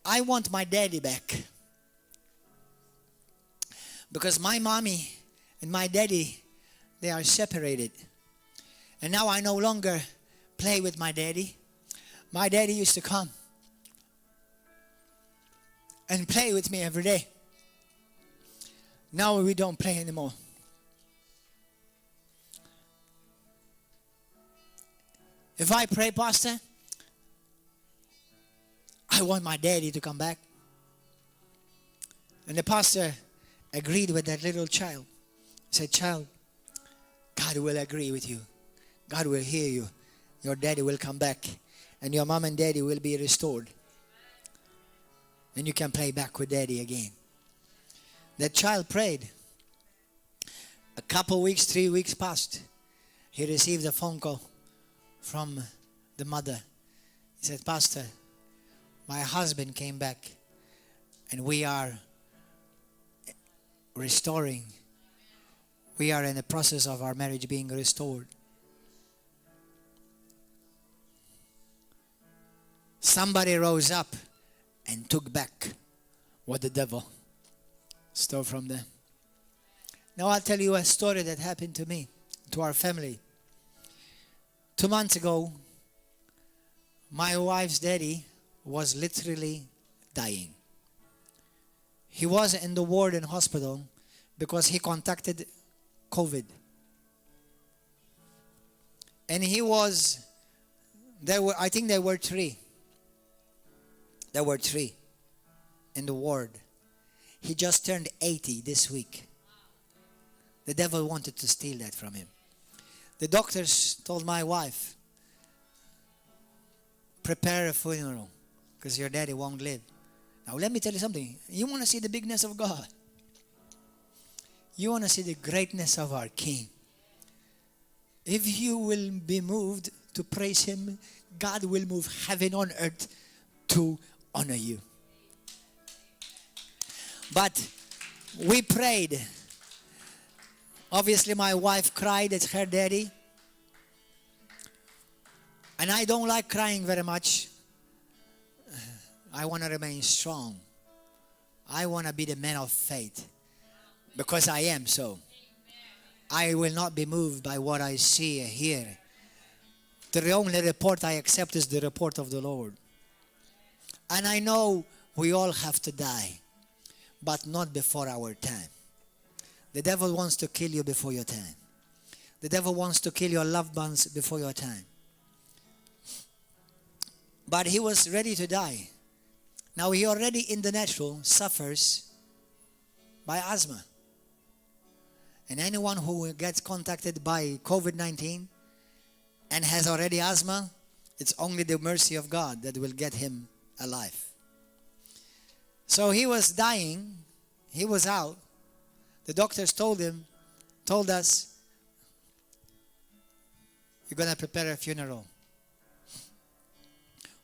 I want my daddy back. Because my mommy and my daddy, they are separated. And now I no longer play with my daddy. My daddy used to come and play with me every day. Now we don't play anymore. If I pray, Pastor, I want my daddy to come back. And the pastor agreed with that little child. He said, child, God will agree with you. God will hear you. Your daddy will come back. And your mom and daddy will be restored. And you can play back with daddy again. That child prayed. A couple weeks, 3 weeks passed. He received a phone call from the mother. He said, Pastor, my husband came back and we are restoring. We are in the process of our marriage being restored. Somebody rose up and took back what the devil stole from them. Now I'll tell you a story that happened to me, to our family. 2 months ago, my wife's daddy was literally dying. He was in the ward in hospital because he contacted COVID. And he was I think there were three. There were three in the ward. He just turned 80 this week. The devil wanted to steal that from him. The doctors told my wife, prepare a funeral because your daddy won't live. Now let me tell you something. You want to see the bigness of God. You want to see the greatness of our King. If you will be moved to praise Him, God will move heaven on earth to honor you. But we prayed. Obviously, my wife cried at her daddy. And I don't like crying very much. I want to remain strong. I want to be the man of faith. Because I am so. I will not be moved by what I see or hear. The only report I accept is the report of the Lord. And I know we all have to die. But not before our time. The devil wants to kill you before your time. The devil wants to kill your loved ones before your time. But he was ready to die. Now he already in the natural suffers by asthma. And anyone who gets contacted by COVID-19 and has already asthma, it's only the mercy of God that will get him alive. So he was dying. He was out. The doctors told us, you're going to prepare a funeral.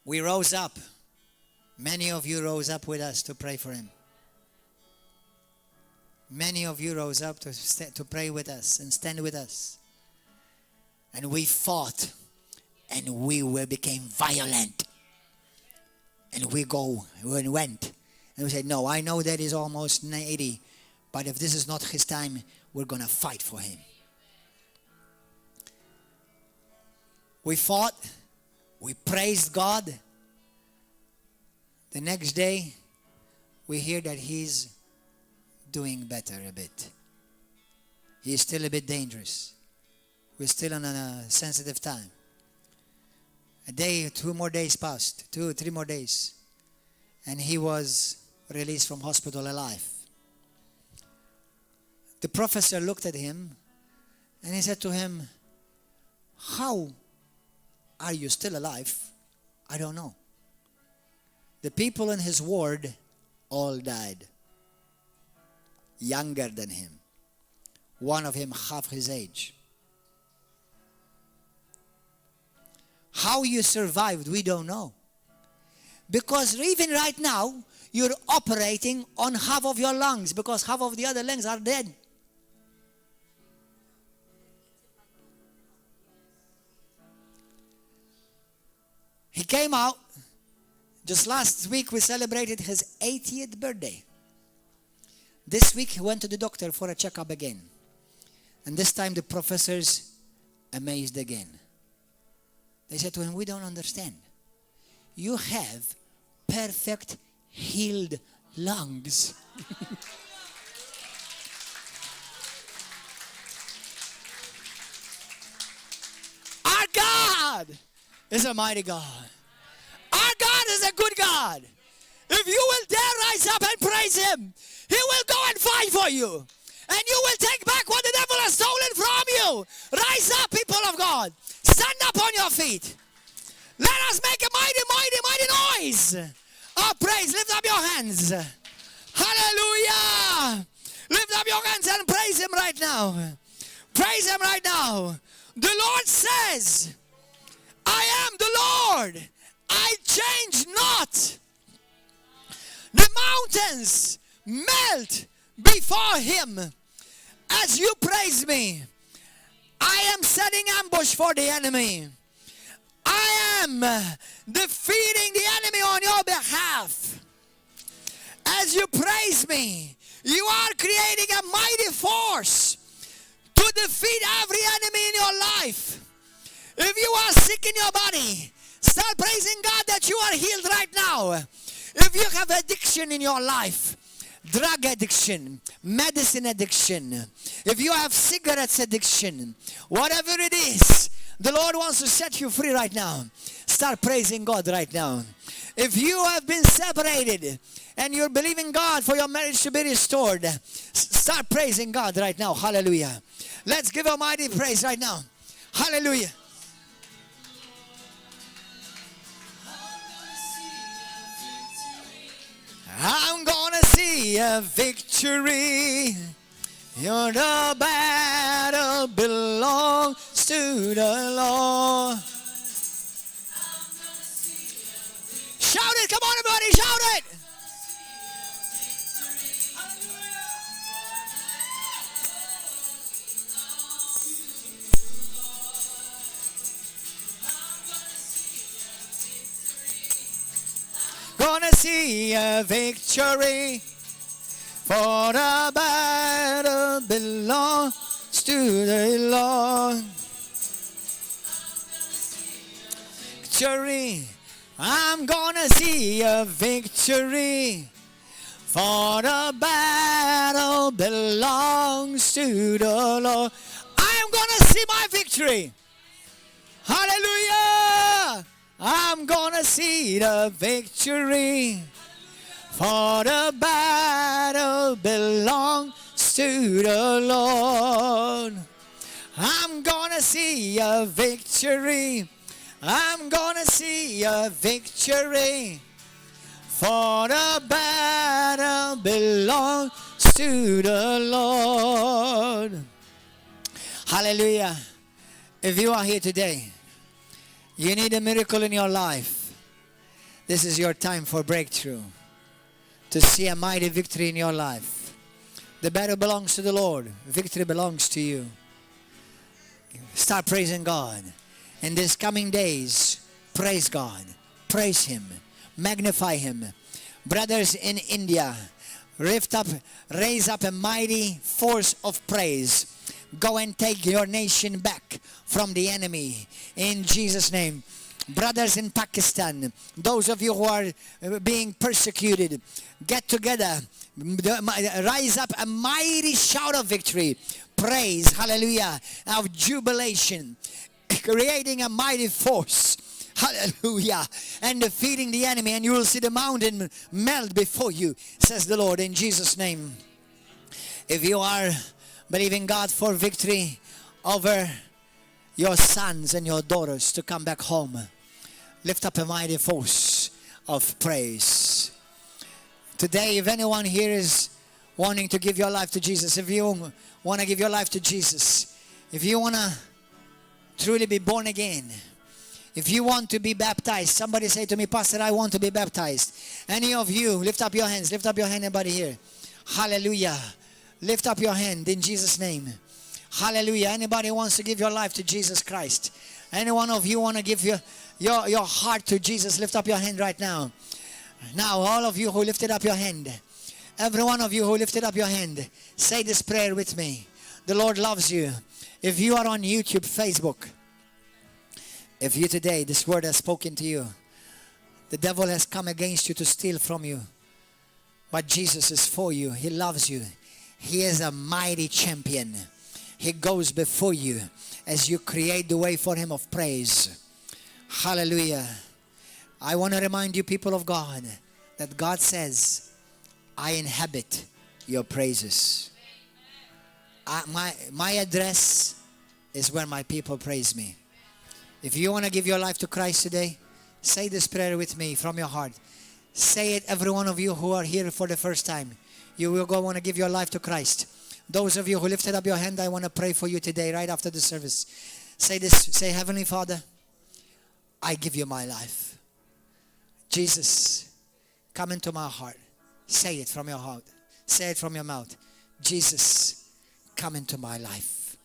We rose up. Many of you rose up with us to pray for him. Many of you rose up to pray with us and stand with us. And we fought. And we became violent. And we went. And we said, no, I know that he's almost 80. But if this is not his time, we're going to fight for him. We fought. We praised God. The next day, we hear that he's doing better a bit. He's still a bit dangerous. We're still on a sensitive time. A day, 2 more days passed. 2 or 3 more days. And he was released from hospital alive. The professor looked at him and he said to him, how are you still alive? I don't know. The people in his ward all died. Younger than him. One of him half his age. How you survived, we don't know. Because even right now, you're operating on half of your lungs because half of the other lungs are dead. He came out. Just last week we celebrated his 80th birthday. This week he went to the doctor for a checkup again. And this time the professors amazed again. They said to him, we don't understand. You have perfect healed lungs. Our God is a mighty God. Our God is a good God. If you will dare rise up and praise Him, He will go and fight for you. And you will take back what the devil has stolen from you. Rise up, people of God. Stand up on your feet. Let us make a mighty, mighty, mighty noise. Oh, praise. Lift up your hands. Hallelujah. Lift up your hands and praise Him right now. Praise Him right now. The Lord says, I am the Lord. I change not. The mountains melt before Him as you praise me. I am setting ambush for the enemy. I am defeating the enemy on your behalf. As you praise me, you are creating a mighty force to defeat every enemy in your life. If you are sick in your body, start praising God that you are healed right now. If you have addiction in your life, drug addiction, medicine addiction, if you have cigarettes addiction, whatever it is, the Lord wants to set you free right now. Start praising God right now. If you have been separated and you're believing God for your marriage to be restored, start praising God right now. Hallelujah. Let's give a mighty praise right now. Hallelujah. I'm gonna see a victory. Your the battle belongs to the Lord. Shout it, come on everybody, shout it. Gonna see a victory, for the battle belongs to the Lord. Victory, I'm gonna see a victory, for the battle belongs to the Lord. I am gonna see my victory. Hallelujah. I'm gonna see the victory, for the battle belongs to the Lord. I'm gonna see a victory. I'm gonna see a victory, for the battle belongs to the Lord. Hallelujah. If you are here today, you need a miracle in your life, this is your time for breakthrough, to see a mighty victory in your life. The battle belongs to the Lord. Victory belongs to you. Start praising God. In these coming days, praise God. Praise Him. Magnify Him. Brothers in India, raise up a mighty force of praise. Go and take your nation back from the enemy in Jesus' name. Brothers in Pakistan, those of you who are being persecuted, get together, rise up a mighty shout of victory, praise, hallelujah, of jubilation, creating a mighty force, hallelujah, and defeating the enemy, and you will see the mountain melt before you, says the Lord, in Jesus' name. If you are believing God for victory over your sons and your daughters to come back home, lift up a mighty force of praise. Today, if anyone here is wanting to give your life to Jesus, if you want to give your life to Jesus, if you want to truly be born again, if you want to be baptized, somebody say to me, Pastor, I want to be baptized. Any of you, lift up your hands. Lift up your hand, everybody here. Hallelujah. Lift up your hand in Jesus' name. Hallelujah. Anybody wants to give your life to Jesus Christ? Any one of you want to give your heart to Jesus? Lift up your hand right now. Now, all of you who lifted up your hand, every one of you who lifted up your hand, say this prayer with me. The Lord loves you. If you are on YouTube, Facebook, if you today, this word has spoken to you, the devil has come against you to steal from you, but Jesus is for you. He loves you. He is a mighty champion. He goes before you as you create the way for Him of praise. Hallelujah. I want to remind you, people of God, that God says, I inhabit your praises. My address is where my people praise me. If you want to give your life to Christ today, say this prayer with me from your heart. Say it, every one of you who are here for the first time. You will go want to give your life to Christ. Those of you who lifted up your hand, I want to pray for you today, right after the service. Say this, say, Heavenly Father, I give you my life. Jesus, come into my heart. Say it from your heart. Say it from your mouth. Jesus, come into my life.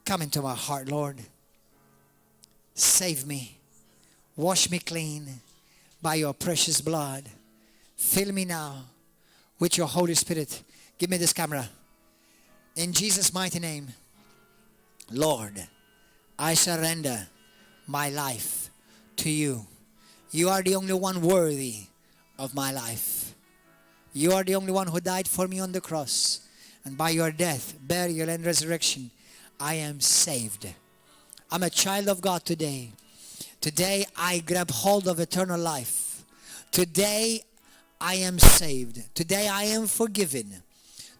Come into my heart, Lord. Save me. Wash me clean by your precious blood. Fill me now with your Holy Spirit. Give me this camera. In Jesus' mighty name, Lord, I surrender my life to you. You are the only one worthy of my life. You are the only one who died for me on the cross. And by your death, burial, and resurrection, I am saved. I'm a child of God today. Today I grab hold of eternal life. Today I am saved. Today I am forgiven.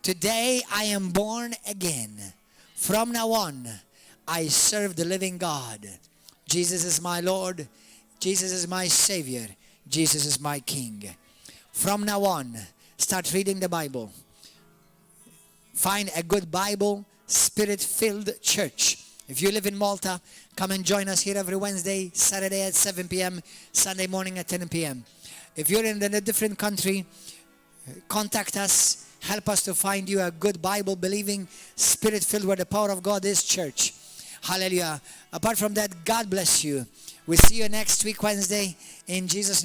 Today I am born again. From now on, I serve the living God. Jesus is my Lord. Jesus is my Savior. Jesus is my King. From now on, start reading the Bible. Find a good Bible, Spirit-filled church. If you live in Malta, come and join us here every Wednesday, Saturday at 7 p.m., Sunday morning at 10 p.m. If you're in a different country, contact us. Help us to find you a good Bible-believing, Spirit-filled where the power of God is church. Hallelujah. Apart from that, God bless you. We'll see you next week, Wednesday, in Jesus' name.